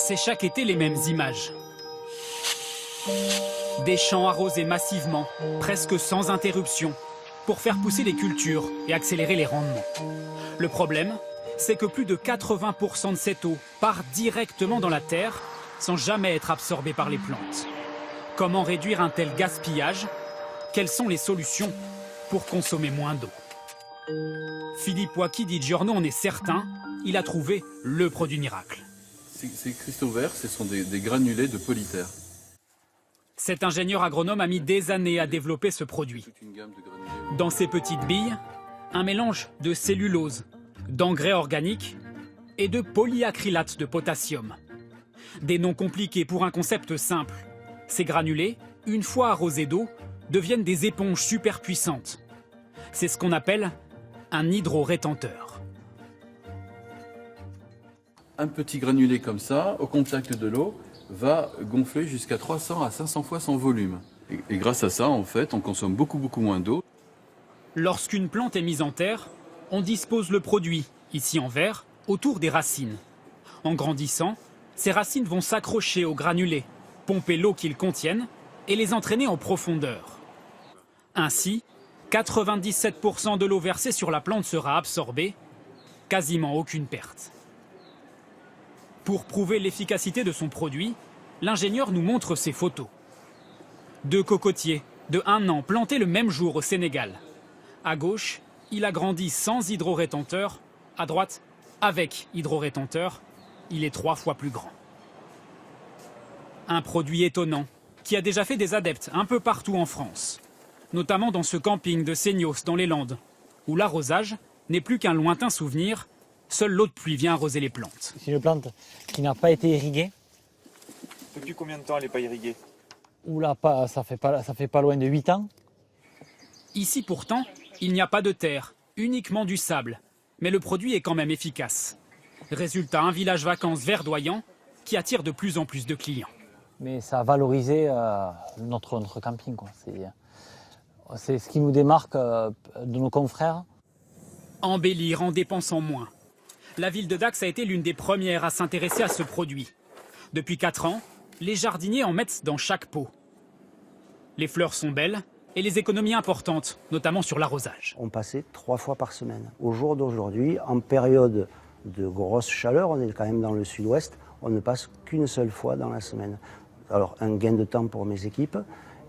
c'est chaque été les mêmes images. Des champs arrosés massivement, presque sans interruption, pour faire pousser les cultures et accélérer les rendements. Le problème, c'est que plus de 80% de cette eau part directement dans la terre sans jamais être absorbée par les plantes. Comment réduire un tel gaspillage? Quelles sont les solutions pour consommer moins d'eau? Philippe Waki Di Giorno en est certain, il a trouvé le produit miracle. Ces cristaux verts, ce sont des granulés de polytère. Cet ingénieur agronome a mis des années à développer ce produit. Dans ces petites billes, un mélange de cellulose, d'engrais organiques et de polyacrylate de potassium. Des noms compliqués pour un concept simple. Ces granulés, une fois arrosés d'eau, deviennent des éponges super puissantes. C'est ce qu'on appelle un hydrorétenteur. Un petit granulé comme ça, au contact de l'eau, va gonfler jusqu'à 300 à 500 fois son volume. Et grâce à ça, en fait, on consomme beaucoup moins d'eau. Lorsqu'une plante est mise en terre, on dispose le produit, ici en verre, autour des racines. En grandissant, ces racines vont s'accrocher aux granulés, pomper l'eau qu'ils contiennent et les entraîner en profondeur. Ainsi, 97% de l'eau versée sur la plante sera absorbée, quasiment aucune perte. Pour prouver l'efficacité de son produit, l'ingénieur nous montre ses photos. 2 cocotiers de 1 an plantés le même jour au Sénégal. À gauche, il a grandi sans hydrorétenteur. À droite, avec hydrorétenteur, il est 3 fois plus grand. Un produit étonnant qui a déjà fait des adeptes un peu partout en France, notamment dans ce camping de Seignos dans les Landes, où l'arrosage n'est plus qu'un lointain souvenir. Seule l'eau de pluie vient arroser les plantes. C'est une plante qui n'a pas été irriguée. Depuis combien de temps elle n'est pas irriguée? Oula, ça fait pas loin de 8 ans. Ici pourtant, il n'y a pas de terre, uniquement du sable. Mais le produit est quand même efficace. Résultat, un village vacances verdoyant qui attire de plus en plus de clients. Mais ça a valorisé notre camping, quoi. C'est ce qui nous démarque de nos confrères. Embellir en dépensant moins. La ville de Dax a été l'une des premières à s'intéresser à ce produit. Depuis 4 ans, les jardiniers en mettent dans chaque pot. Les fleurs sont belles et les économies importantes, notamment sur l'arrosage. On passait 3 fois par semaine. Au jour d'aujourd'hui, en période de grosse chaleur, on est quand même dans le sud-ouest, on ne passe qu'une seule fois dans la semaine. Alors un gain de temps pour mes équipes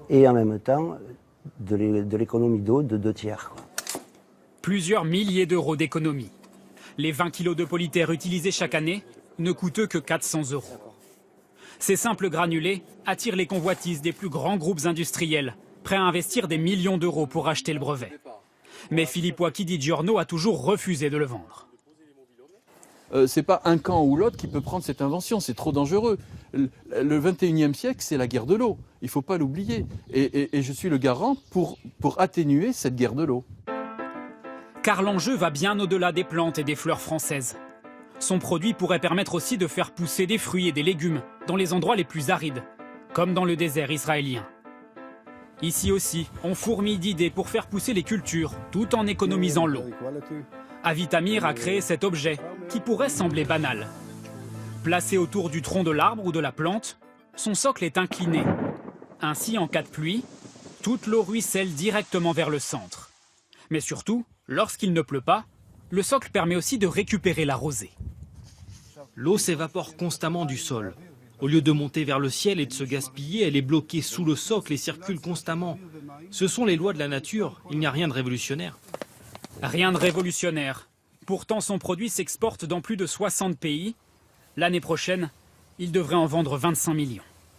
et en même temps de l'économie d'eau de 2 tiers. Plusieurs milliers d'euros d'économie. Les 20 kilos de polytère utilisés chaque année ne coûtent que 400 €. Ces simples granulés attirent les convoitises des plus grands groupes industriels, prêts à investir des millions d'euros pour acheter le brevet. Mais Philippe Waki Di Giorno a toujours refusé de le vendre. C'est pas un camp ou l'autre qui peut prendre cette invention, c'est trop dangereux. Le 21e siècle, c'est la guerre de l'eau, il ne faut pas l'oublier. Et je suis le garant pour atténuer cette guerre de l'eau. Car l'enjeu va bien au-delà des plantes et des fleurs françaises. Son produit pourrait permettre aussi de faire pousser des fruits et des légumes dans les endroits les plus arides, comme dans le désert israélien. Ici aussi, on fourmille d'idées pour faire pousser les cultures tout en économisant l'eau. Avitamir a créé cet objet qui pourrait sembler banal. Placé autour du tronc de l'arbre ou de la plante, son socle est incliné. Ainsi, en cas de pluie, toute l'eau ruisselle directement vers le centre. Mais surtout, lorsqu'il ne pleut pas, le socle permet aussi de récupérer la rosée. L'eau s'évapore constamment du sol. Au lieu de monter vers le ciel et de se gaspiller, elle est bloquée sous le socle et circule constamment. Ce sont les lois de la nature, il n'y a rien de révolutionnaire. Rien de révolutionnaire. Pourtant, son produit s'exporte dans plus de 60 pays. L'année prochaine, il devrait en vendre 25 millions.